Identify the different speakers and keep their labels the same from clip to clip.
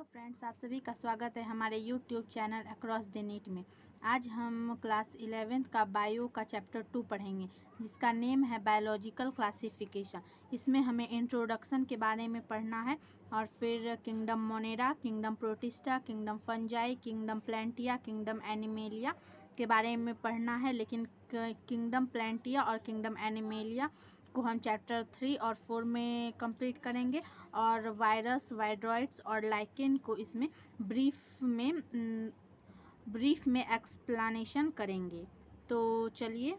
Speaker 1: Friends, आप सभी का स्वागत है हमारे YouTube channel across the NEET में। आज हम क्लास 11th का बायो का चैप्टर 2 पढ़ेंगे, जिसका नेम है बायोलॉजिकल क्लासिफिकेशन। इसमें हमें इंट्रोडक्शन के बारे में पढ़ना है और फिर kingdom monera, kingdom protista, kingdom fungi, kingdom plantae, kingdom animalia के बारे में पढ़ना है। लेकिन किंगडम प्लांटिया और किंगडम एनिमेलिया को हम चैप्टर 3 और 4 में कंप्लीट करेंगे और वायरस, वाइड्रॉइड्स और लाइकेन को इसमें ब्रीफ में एक्सप्लेनेशन करेंगे। तो चलिए,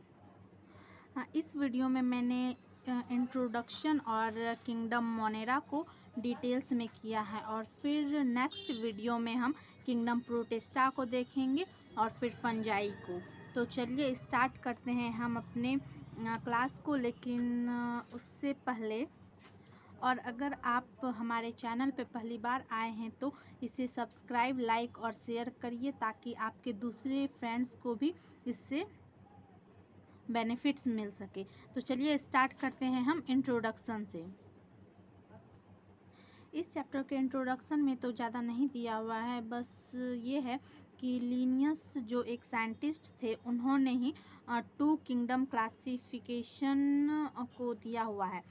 Speaker 1: इस वीडियो में मैंने इंट्रोडक्शन और किंगडम मोनेरा को डिटेल्स में किया है और फिर नेक्स्ट वीडियो में हम किंगडम प्रोटिस्टा को देखेंगे और फिर फंजाई को। तो चलिए स्टार्ट करते हैं हम अपने क्लास को। लेकिन उससे पहले, और अगर आप हमारे चैनल पे पहली बार आए हैं तो इसे सब्सक्राइब, लाइक और शेयर करिए ताकि आपके दूसरे फ्रेंड्स को भी इससे बेनिफिट्स मिल सके। तो चलिए स्टार्ट करते हैं हम इंट्रोडक्शन से। इस चैप्टर के इंट्रोडक्शन में तो ज़्यादा नहीं दिया हुआ है, बस ये है कि लिनियस जो एक साइंटिस्ट थे, उन्होंने ही 2 किंगडम क्लासिफिकेशन को दिया हुआ है।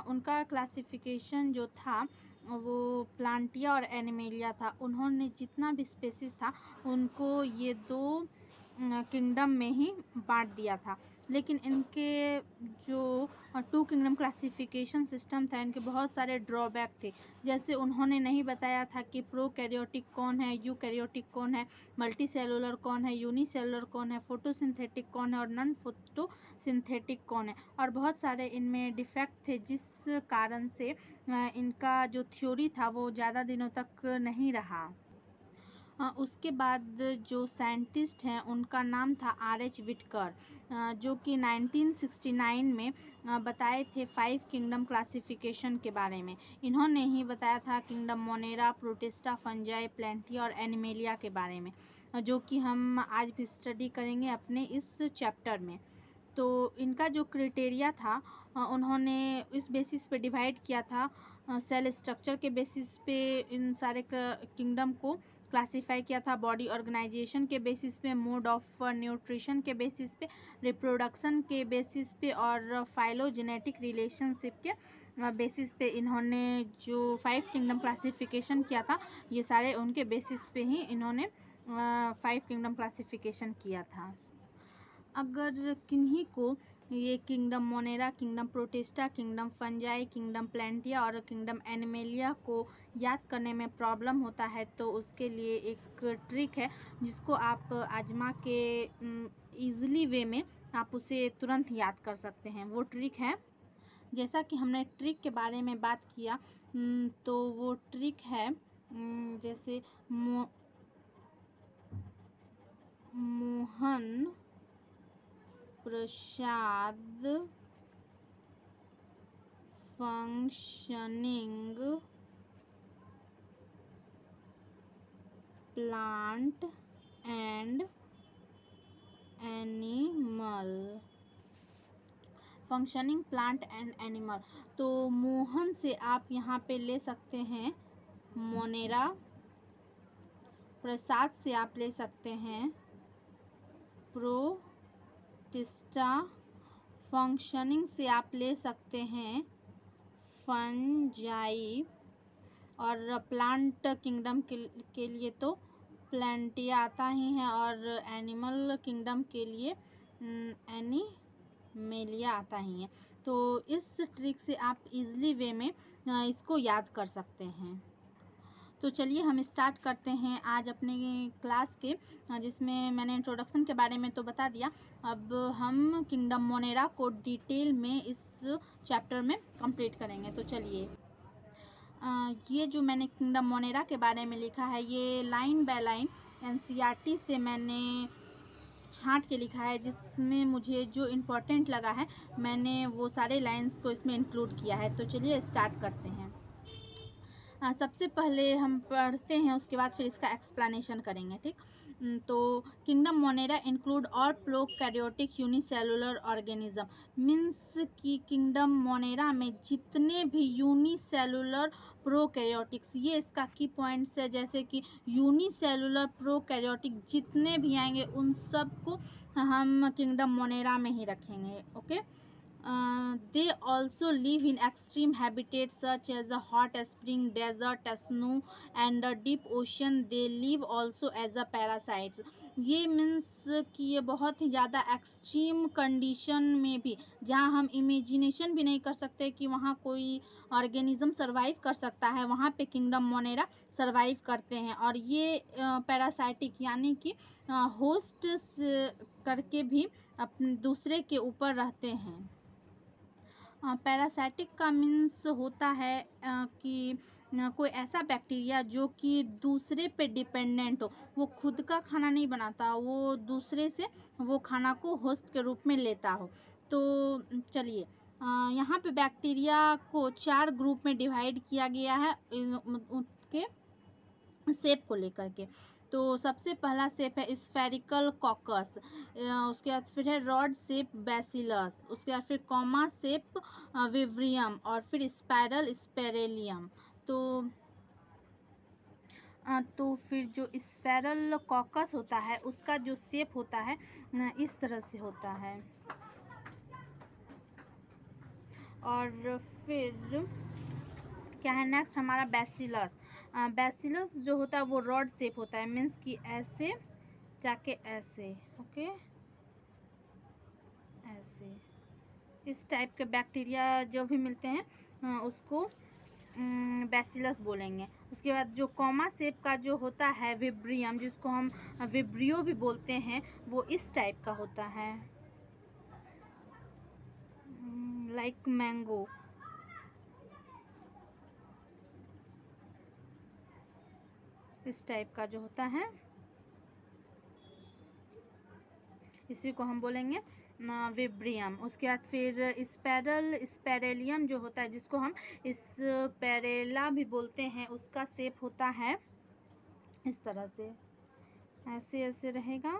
Speaker 1: उनका क्लासिफिकेशन जो था वो प्लांटिया और एनिमेलिया था। उन्होंने जितना भी स्पेसीज था उनको ये 2 किंगडम में ही बांट दिया था। लेकिन इनके जो 2 किंगडम क्लासिफिकेशन सिस्टम था, इनके बहुत सारे ड्रॉबैक थे। जैसे उन्होंने नहीं बताया था कि प्रोकैरियोटिक कौन है, यूकैरियोटिक कौन है, मल्टीसेलुलर कौन है, यूनिसेलुलर कौन है, फोटोसिंथेटिक कौन है और नॉन फोटोसिंथेटिक कौन है। और बहुत सारे इनमें डिफेक्ट थे, जिस कारण से इनका जो थ्योरी था वो ज़्यादा दिनों तक नहीं रहा। उसके बाद जो साइंटिस्ट हैं उनका नाम था R.H. विटकर, जो कि 1969 में बताए थे 5 किंगडम क्लासिफिकेशन के बारे में। इन्होंने ही बताया था किंगडम मोनेरा, प्रोटिस्टा, फंजाई, प्लांटिया और एनिमेलिया के बारे में, जो कि हम आज भी स्टडी करेंगे अपने इस चैप्टर में। तो इनका जो क्राइटेरिया था, उन्होंने इस बेसिस पे डिवाइड किया था, सेल स्ट्रक्चर के बेसिस पे इन सारे किंगडम को क्लासीफाई किया था, बॉडी ऑर्गेनाइजेशन के बेसिस पे, मोड ऑफ न्यूट्रिशन के बेसिस पे, रिप्रोडक्शन के बेसिस पे और फाइलोजेनेटिक रिलेशनशिप के बेसिस पे इन्होंने जो 5 किंगडम क्लासिफिकेशन किया था, ये सारे उनके बेसिस पे ही इन्होंने 5 किंगडम क्लासिफिकेशन किया था। अगर किन्हीं को ये kingdom monera, kingdom protista, kingdom fungi, kingdom plantae और किंगडम एनिमेलिया को याद करने में प्रॉब्लम होता है तो उसके लिए एक ट्रिक है जिसको आप आजमा के ईज़िली वे में आप उसे तुरंत याद कर सकते हैं। वो ट्रिक है, जैसा कि हमने ट्रिक के बारे में बात किया, तो वो ट्रिक है जैसे Mohan Prasad functioning plant and animal. Functioning plant and animal, तो मोहन से आप यहाँ पे ले सकते हैं मोनेरा, प्रसाद से आप ले सकते हैं प्रोटिस्टा, फंक्शनिंग से आप ले सकते हैं फंजाई और प्लांट किंगडम के लिए तो प्लांटिया आता ही है और एनिमल किंगडम के लिए एनिमेलिया आता ही है। तो इस ट्रिक से आप इजीली वे में इसको याद कर सकते हैं। तो चलिए हम स्टार्ट करते हैं आज अपने क्लास के, जिसमें मैंने इंट्रोडक्शन के बारे में तो बता दिया। अब हम किंगडम मोनेरा को डिटेल में इस चैप्टर में कंप्लीट करेंगे। तो चलिए, ये जो मैंने किंगडम मोनेरा के बारे में लिखा है, ये लाइन बाय लाइन NCERT से मैंने छांट के लिखा है, जिसमें मुझे जो इम्पोर्टेंट लगा है मैंने वो सारे लाइंस को इसमें इंक्लूड किया है। तो चलिए स्टार्ट करते हैं। सबसे पहले हम पढ़ते हैं, उसके बाद फिर इसका एक्सप्लेनेशन करेंगे, ठीक। तो किंगडम मोनेरा इंक्लूड और प्रोकैरियोटिक यूनिसेलुलर ऑर्गेनिज्म, मीन्स कि किंगडम मोनेरा में जितने भी यूनिसेलुलर प्रोकैरियोटिक्स, ये इसका की पॉइंट्स है, जैसे कि यूनिसेलुलर प्रोकैरियोटिक जितने भी आएंगे उन सबको हम किंगडम मोनेरा में ही रखेंगे। Okay. They also live in extreme habitats such as a hot spring, desert, snow and a deep ocean. They live also as a parasites. ये मीन्स कि ये बहुत ही ज़्यादा एक्सट्रीम कंडीशन में भी, जहाँ हम इमेजिनेशन भी नहीं कर सकते कि वहाँ कोई ऑर्गेनिज्म सर्वाइव कर सकता है, वहाँ पे किंगडम मोनेरा सर्वाइव करते हैं। और ये पैरासाइटिक यानी कि होस्ट करके भी अपने दूसरे के ऊपर रहते हैं। पैरासाइटिक का मीन्स होता है कि कोई ऐसा बैक्टीरिया जो कि दूसरे पे डिपेंडेंट हो, वो खुद का खाना नहीं बनाता, वो दूसरे से वो खाना को होस्ट के रूप में लेता हो। तो चलिए, यहाँ पे बैक्टीरिया को 4 ग्रुप में डिवाइड किया गया है उनके शेप को लेकर के। तो सबसे पहला शेप है स्फेरिकल कॉकस, उसके बाद फिर है रॉड शेप बैसिलस, उसके बाद फिर कॉमा शेप विब्रियम और फिर स्पाइरल स्पेरेलियम। तो फिर जो स्फेरल कॉकस होता है उसका जो शेप होता है इस तरह से होता है। और फिर क्या है नेक्स्ट हमारा बैसिलस। बैसिलस जो होता है वो रॉड शेप होता है, मीन्स कि ऐसे जाके ऐसे, ओके, ऐसे इस टाइप के बैक्टीरिया जो भी मिलते हैं उसको बैसिलस बोलेंगे। उसके बाद जो कॉमा शेप का जो होता है विब्रियम, जिसको हम विब्रियो भी बोलते हैं, वो इस टाइप का होता है, लाइक मैंगो। इस टाइप का जो होता है इसी को हम बोलेंगे विब्रियम। उसके बाद फिर स्पैरल स्पेरेलियम जो होता है, जिसको हम स्पेरेला भी बोलते हैं, उसका शेप होता है इस तरह से, ऐसे ऐसे रहेगा।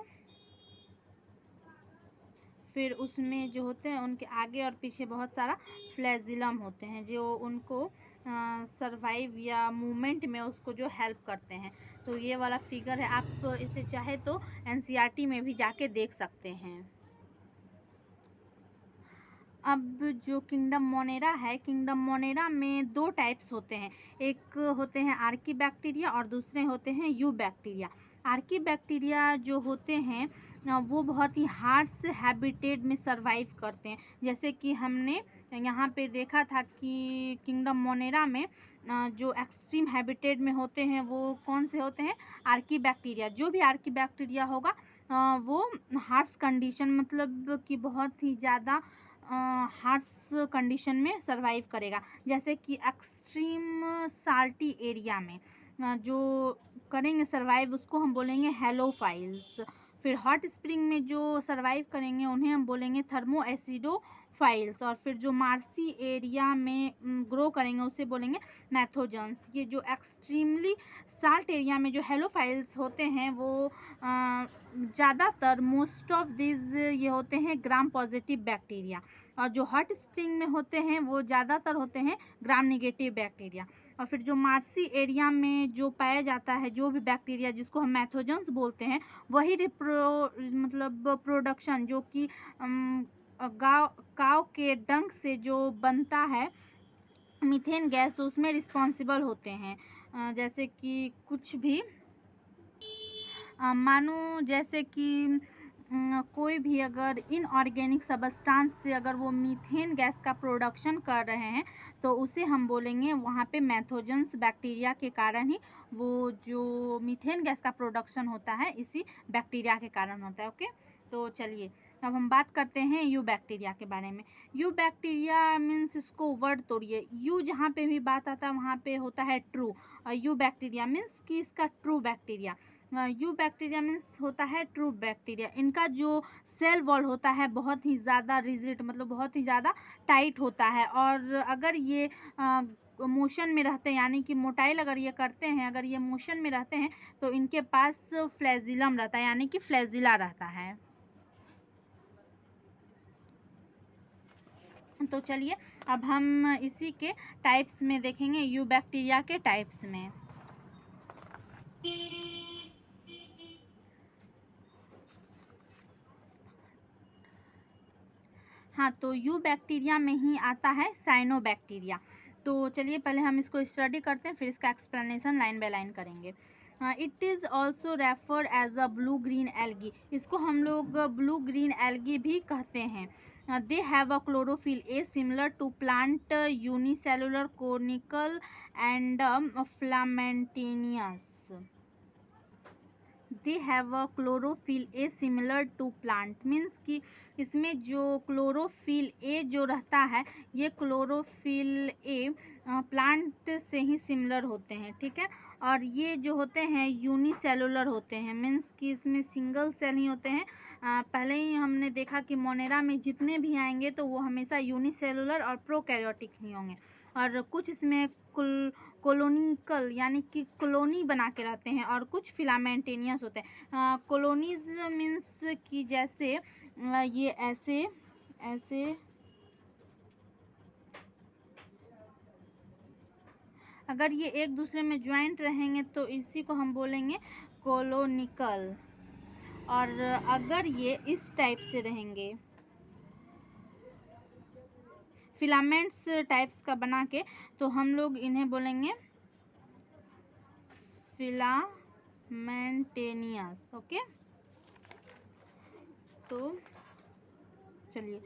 Speaker 1: फिर उसमें जो होते हैं उनके आगे और पीछे बहुत सारा फ्लैजिलम होते हैं जो उनको सरवाइव या मूवमेंट में उसको जो हेल्प करते हैं। तो ये वाला फिगर है, आप इसे चाहे तो एनसीईआरटी में भी जाके देख सकते हैं। अब जो किंगडम मोनेरा है, किंगडम मोनेरा में 2 टाइप्स होते हैं, एक होते हैं आर्की बैक्टीरिया और दूसरे होते हैं यू बैक्टीरिया। आर्की बैक्टीरिया जो होते हैं वो बहुत ही हार्श हैबिटेट में सर्वाइव करते हैं, जैसे कि हमने यहाँ पे देखा था कि किंगडम मोनेरा में जो एक्सट्रीम हैबिटेट में होते हैं वो कौन से होते हैं, आर्की बैक्टीरिया। जो भी आर्की बैक्टीरिया होगा वो हार्श कंडीशन, मतलब कि बहुत ही ज़्यादा हार्श कंडीशन में सर्वाइव करेगा। जैसे कि एक्सट्रीम साल्टी एरिया में जो करेंगे सर्वाइव, उसको हम बोलेंगे हेलोफाइल्स। फिर हॉट स्प्रिंग में जो सर्वाइव करेंगे उन्हें हम बोलेंगे थर्मो एसिडोफाइल्स। और फिर जो मार्सी एरिया में ग्रो करेंगे उसे बोलेंगे मैथोजन्स। ये जो एक्सट्रीमली साल्ट एरिया में जो हेलोफाइल्स होते हैं वो ज़्यादातर मोस्ट ऑफ दिस ये होते हैं ग्राम पॉजिटिव बैक्टीरिया, और जो हॉट स्प्रिंग में होते हैं वो ज़्यादातर होते हैं ग्राम नेगेटिव बैक्टीरिया। और फिर जो मार्सी एरिया में जो पाया जाता है जो भी बैक्टीरिया जिसको हम मैथोजन्स बोलते हैं, वही मतलब प्रोडक्शन जो कि काव के डंक से जो बनता है मीथेन गैस, उसमें रिस्पॉन्सिबल होते हैं। जैसे कि कुछ भी मानो जैसे कि कोई भी अगर इनऑर्गेनिक सबस्टांस से अगर वो मीथेन गैस का प्रोडक्शन कर रहे हैं तो उसे हम बोलेंगे वहाँ पे मैथोजन्स बैक्टीरिया के कारण ही वो जो मीथेन गैस का प्रोडक्शन होता है इसी बैक्टीरिया के कारण होता है। ओके, तो चलिए अब हम बात करते हैं यू बैक्टीरिया के बारे में। यू बैक्टीरिया मीन्स, इसको वर्ड तोड़िए, यू जहाँ पे भी बात आता है वहाँ पे होता है ट्रू, और यू बैक्टीरिया मीन्स कि इसका true bacteria. You bacteria means होता है ट्रू बैक्टीरिया। इनका जो सेल वॉल होता है बहुत ही ज़्यादा रिजिड, मतलब बहुत ही ज़्यादा टाइट होता है, और अगर ये मोशन में रहते हैं, यानी कि मोटाइल अगर ये करते हैं, अगर ये मोशन में रहते हैं तो इनके पास फ्लैजिलम रहता है, यानी कि फ्लैजिला रहता है। तो चलिए अब हम इसी के टाइप्स में देखेंगे, यूबैक्टीरिया के टाइप्स में। हाँ, तो यूबैक्टीरिया में ही आता है साइनोबैक्टीरिया। तो चलिए पहले हम इसको स्टडी करते हैं, फिर इसका एक्सप्लेनेशन लाइन बाय लाइन करेंगे। It is also referred as a blue green algae, इसको हम लोग ब्लू ग्रीन एल्गी भी कहते हैं। They have a chlorophyll a similar to plant unicellular colonial and filamentous. They have a chlorophyll a similar to plant, means कि इसमें जो chlorophyll A जो रहता है, ये क्लोरोफिल ए प्लांट से ही सिमिलर होते हैं, ठीक है। और ये जो होते हैं यूनिसेलुलर होते हैं, मीन्स कि इसमें सिंगल सेल ही होते हैं। पहले ही हमने देखा कि मोनेरा में जितने भी आएंगे तो वो हमेशा यूनिसेलुलर और प्रोकैरियोटिक ही होंगे, और कुछ इसमें कोलोनिकल यानी कि कॉलोनी बना के रहते हैं, और कुछ फिलामेंटेनियस होते हैं। कॉलोनीज मीन्स कि जैसे ये ऐसे ऐसे, अगर ये एक दूसरे में ज्वाइंट रहेंगे तो इसी को हम बोलेंगे कोलोनिकल, और अगर ये इस टाइप से रहेंगे फिलामेंट्स टाइप्स का बना के, तो हम लोग इन्हें बोलेंगे फिलामेंटेनियस। ओके, तो चलिए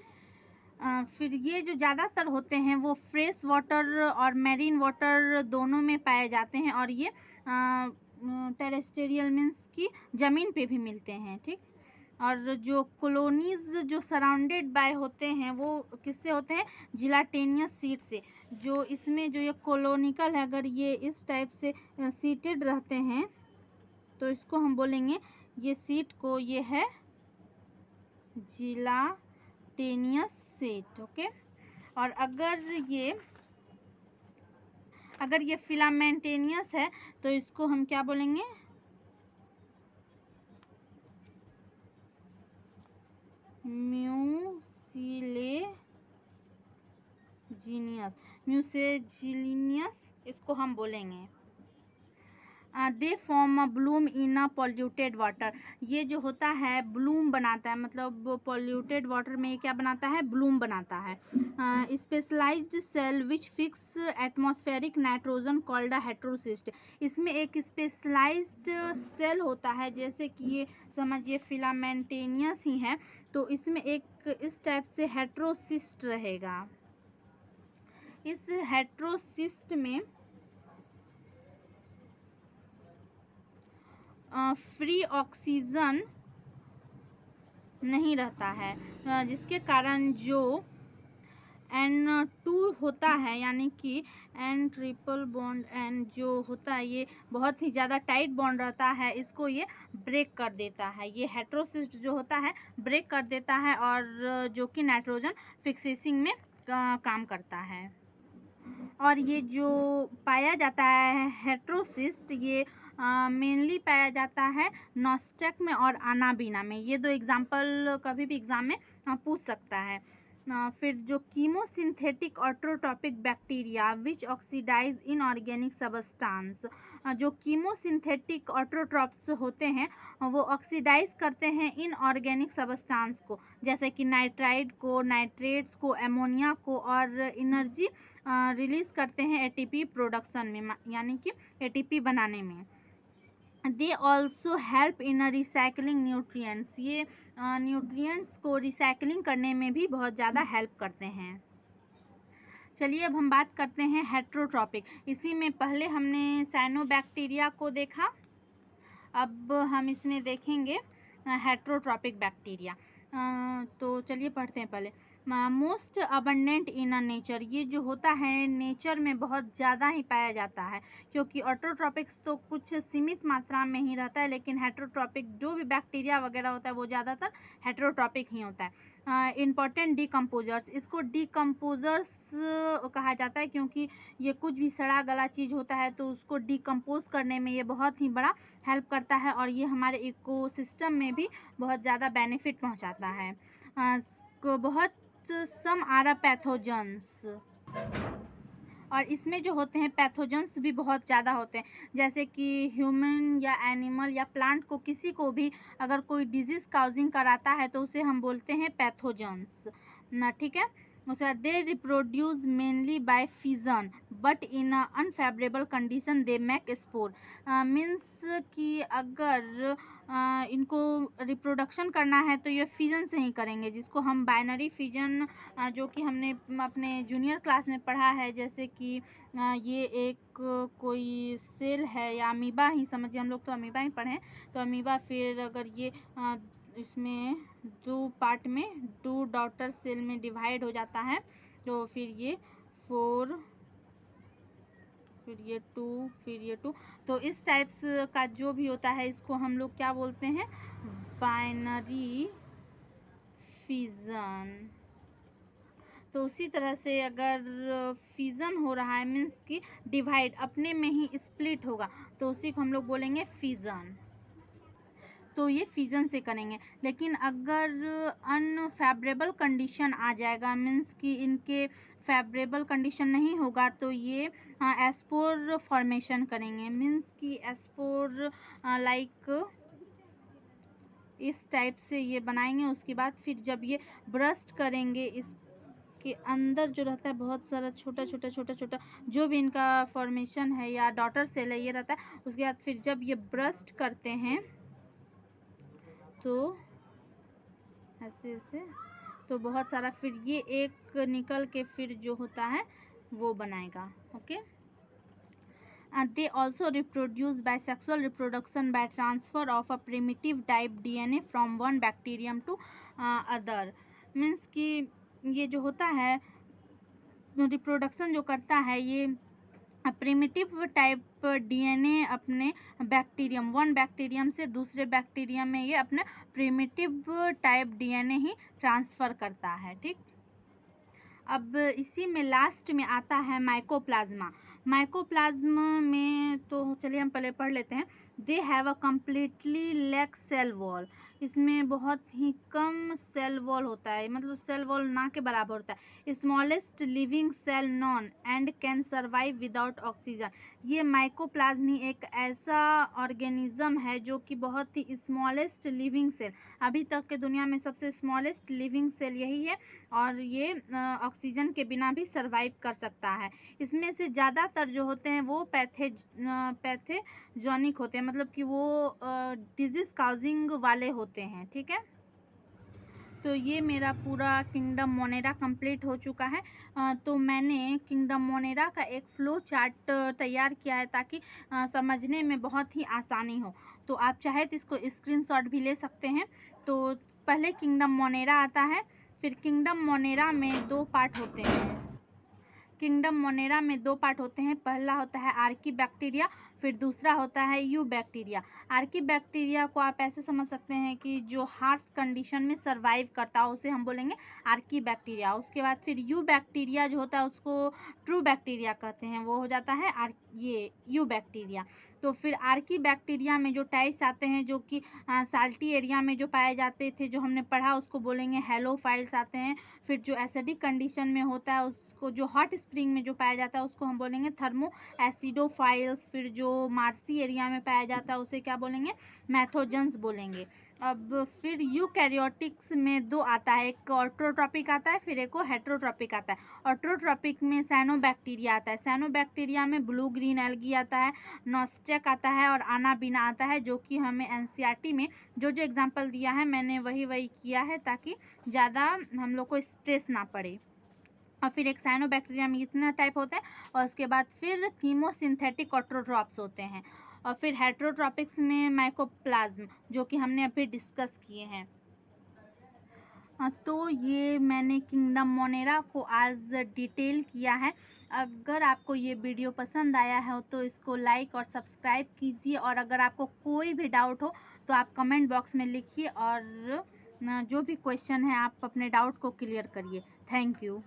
Speaker 1: फिर ये जो ज़्यादातर होते हैं वो फ्रेश वाटर और मैरीन वाटर दोनों में पाए जाते हैं, और ये टेरेस्टेरियल मीन्स की ज़मीन पे भी मिलते हैं, ठीक। और जो कॉलोनीज जो सराउंडेड बाय होते हैं वो किससे होते हैं, जिलाटेनियस सीट से। जो इसमें जो ये कॉलोनिकल है, अगर ये इस टाइप से सीटेड रहते हैं तो इसको हम बोलेंगे, ये सीट को ये है जिलाटेनियस सीट। ओके, और अगर ये फिलामेंटेनियस है तो इसको हम क्या बोलेंगे, म्यूसेजिनियस इसको हम बोलेंगे। They form a Bloom in a polluted water, ये जो होता है ब्लूम बनाता है, मतलब पॉल्यूटेड वाटर में क्या बनाता है, ब्लूम बनाता है। Specialised cell which fix atmospheric nitrogen called a heterocyst, इसमें एक स्पेशलाइज्ड सेल होता है, जैसे कि ये समझिए फिलामेंटेनियस ही है, तो इसमें एक इस टाइप से हेट्रोसिस्ट रहेगा। इस हेट्रोसिस्ट में फ्री ऑक्सीजन नहीं रहता है, जिसके कारण जो N2 होता है, यानी कि N ट्रिपल बॉन्ड N जो होता है, ये बहुत ही ज़्यादा टाइट बॉन्ड रहता है, इसको ये ब्रेक कर देता है। ये हेट्रोसिस्ट जो होता है ब्रेक कर देता है, और जो कि नाइट्रोजन फिक्सेसिंग में काम करता है। और ये जो पाया जाता है हेट्रोसिस्ट, ये मेनली पाया जाता है नॉस्टेक में और अनाबीना में। ये दो एग्जाम्पल कभी भी एग्जाम में पूछ सकता है। फिर जो chemosynthetic autotrophic bacteria which oxidise inorganic substance, जो कीमोसिंथेटिक ऑटोट्रॉप्स होते हैं वो ऑक्सीडाइज करते हैं इनऑर्गेनिक सबस्टांस को, जैसे कि नाइट्राइड को, नाइट्रेट्स को, एमोनिया को, और एनर्जी रिलीज करते हैं एटीपी प्रोडक्शन में, यानी कि एटीपी बनाने में। They also help in recycling nutrients, ये न्यूट्रिएंट्स को रिसाइकलिंग करने में भी बहुत ज़्यादा हेल्प करते हैं। चलिए अब हम बात करते हैं हेट्रोट्रॉपिक, इसी में पहले हमने साइनोबैक्टीरिया को देखा, अब हम इसमें देखेंगे हेट्रोट्रॉपिक बैक्टीरिया। तो चलिए पढ़ते हैं पहले। Most abundant in a nature, ये जो होता है नेचर में बहुत ज़्यादा ही पाया जाता है, क्योंकि ऑटोट्रॉपिक्स तो कुछ सीमित मात्रा में ही रहता है, लेकिन हेटरोट्रॉपिक जो भी बैक्टीरिया वगैरह होता है वो ज़्यादातर हेटरोट्रॉपिक ही होता है। इम्पॉर्टेंट डिकम्पोजर्स, इसको डिकम्पोजर्स कहा जाता है क्योंकि ये कुछ भी सड़ा गला चीज़ होता है तो उसको डिकम्पोज करने में ये बहुत ही बड़ा हेल्प करता है, और ये हमारे इकोसिस्टम में भी बहुत ज़्यादा बेनिफिट पहुंचाता है। बहुत सम आर पैथोजेंस, और इसमें जो होते हैं पैथोजेंस भी बहुत ज़्यादा होते हैं, जैसे कि ह्यूमन या एनिमल या प्लांट को किसी को भी अगर कोई डिजीज़ काउजिंग कराता है तो उसे हम बोलते हैं पैथोजेंस ना, ठीक है। उसे they reproduce mainly by fission but in unfavourable condition they make spore, means कि अगर इनको रिप्रोडक्शन करना है तो ये फिजन से ही करेंगे, जिसको हम बाइनरी फिजन जो कि हमने अपने जूनियर क्लास में पढ़ा है, जैसे कि ये एक कोई सेल है या अमीबा ही समझिए, हम लोग तो अमीबा ही पढ़े हैं, तो अमीबा फिर अगर ये इसमें दो पार्ट में टू डॉटर सेल में डिवाइड हो जाता है तो फिर ये 4 फिर ये 2 फिर ये 2, तो इस टाइप्स का जो भी होता है इसको हम लोग क्या बोलते हैं, बाइनरी फिजन। तो उसी तरह से अगर फिजन हो रहा है मीन्स कि डिवाइड अपने में ही स्प्लिट होगा तो उसी को हम लोग बोलेंगे फिजन, तो ये फिजन से करेंगे। लेकिन अगर अनफेवरेबल कंडीशन आ जाएगा मीन्स कि इनके फेवरेबल कंडीशन नहीं होगा तो ये एस्पोर फॉर्मेशन करेंगे, मीन्स कि एस्पोर लाइक इस टाइप से ये बनाएंगे। उसके बाद फिर जब ये ब्रस्ट करेंगे इसके अंदर जो रहता है बहुत सारा छोटा छोटा छोटा छोटा जो भी इनका फॉर्मेशन है या डॉटर सेल है ये रहता है। उसके बाद फिर जब ये ब्रस्ट करते हैं तो ऐसे ऐसे तो बहुत सारा फिर ये एक निकल के फिर जो होता है वो बनाएगा। Okay, they also reproduce by sexual reproduction by transfer of a primitive type DNA from one bacterium to other, means कि ये जो होता है रिप्रोडक्शन जो करता है ये प्रिमिटिव टाइप डीएनए अपने बैक्टीरियम वन बैक्टीरियम से दूसरे बैक्टीरियम में ये अपने प्रिमिटिव टाइप डीएनए ही ट्रांसफ़र करता है, ठीक। अब इसी में लास्ट में आता है माइकोप्लाज्मा। माइकोप्लाज्मा में तो चलिए हम पहले पढ़ लेते हैं। They have a completely lack cell wall, इसमें बहुत ही कम सेल वॉल होता है, मतलब सेल वॉल ना के बराबर होता है। Smallest living cell known and can survive without oxygen, ये माइकोप्लाज्मी एक ऐसा ऑर्गेनिज्म है जो कि बहुत ही स्मॉलेस्ट लिविंग सेल, अभी तक के दुनिया में सबसे स्मॉलेस्ट लिविंग सेल यही है, और ये ऑक्सीजन के बिना भी सर्वाइव कर सकता है। इसमें से ज़्यादातर जो होते हैं वो पैथेजोनिक होते हैं, मतलब कि वो डिजीज़ काउजिंग वाले होते हैं, ठीक है। तो ये मेरा पूरा किंगडम मोनेरा कंप्लीट हो चुका है। तो मैंने किंगडम मोनेरा का एक फ्लो चार्ट तैयार किया है ताकि समझने में बहुत ही आसानी हो। तो आप चाहे तो इसको स्क्रीनशॉट भी ले सकते हैं। तो पहले किंगडम मोनेरा आता है, फिर किंगडम मोनेरा में 2 पार्ट होते हैं। किंगडम मोनेरा में 2 पार्ट होते हैं, पहला होता है आर्की बैक्टीरिया, फिर दूसरा होता है यू बैक्टीरिया। आर्की बैक्टीरिया को आप ऐसे समझ सकते हैं कि जो हार्श कंडीशन में सर्वाइव करता है उसे हम बोलेंगे आर्की बैक्टीरिया। उसके बाद फिर यू बैक्टीरिया जो होता है उसको ट्रू बैक्टीरिया कहते हैं, वो हो जाता है ये यू बैक्टीरिया। तो फिर आर्की बैक्टीरिया में जो टाइप्स आते हैं जो कि साल्टी एरिया में जो पाए जाते थे जो हमने पढ़ा उसको बोलेंगे हेलोफाइल्स आते हैं। फिर जो एसिडिक कंडीशन में होता है उसको, जो हॉट स्प्रिंग में जो पाया जाता है उसको हम बोलेंगे थर्मो एसिडोफाइल्स। फिर जो मार्सी एरिया में पाया जाता है उसे क्या बोलेंगे, मैथोजेंस बोलेंगे। अब फिर यूकैरियोटिक्स में 2 आता है, एक ऑटोट्रॉपिक आता है फिर एक हेटरोट्रॉपिक आता है। ऑटोट्रॉपिक में साइनोबैक्टीरिया आता है, साइनोबैक्टीरिया में ब्लू ग्रीन एल्गी आता है, नॉस्टेक आता है और आनाबीना आता है, जो कि हमें एनसीईआरटी में जो जो एग्जाम्पल दिया है मैंने वही किया है ताकि ज़्यादा हम लोग को स्ट्रेस ना पड़े। और फिर एक साइनोबैक्टीरिया में इतना टाइप होता है, और उसके बाद फिर कीमोसिंथेटिक ऑटोट्रॉप्स होते हैं, और फिर हेटरोट्रॉपिक्स में माइकोप्लाज्म जो कि हमने अभी डिस्कस किए हैं। तो ये मैंने किंगडम मोनेरा को आज डिटेल किया है। अगर आपको ये वीडियो पसंद आया है तो इसको लाइक और सब्सक्राइब कीजिए, और अगर आपको कोई भी डाउट हो तो आप कमेंट बॉक्स में लिखिए, और जो भी क्वेश्चन है आप अपने डाउट को क्लियर करिए। Thank you.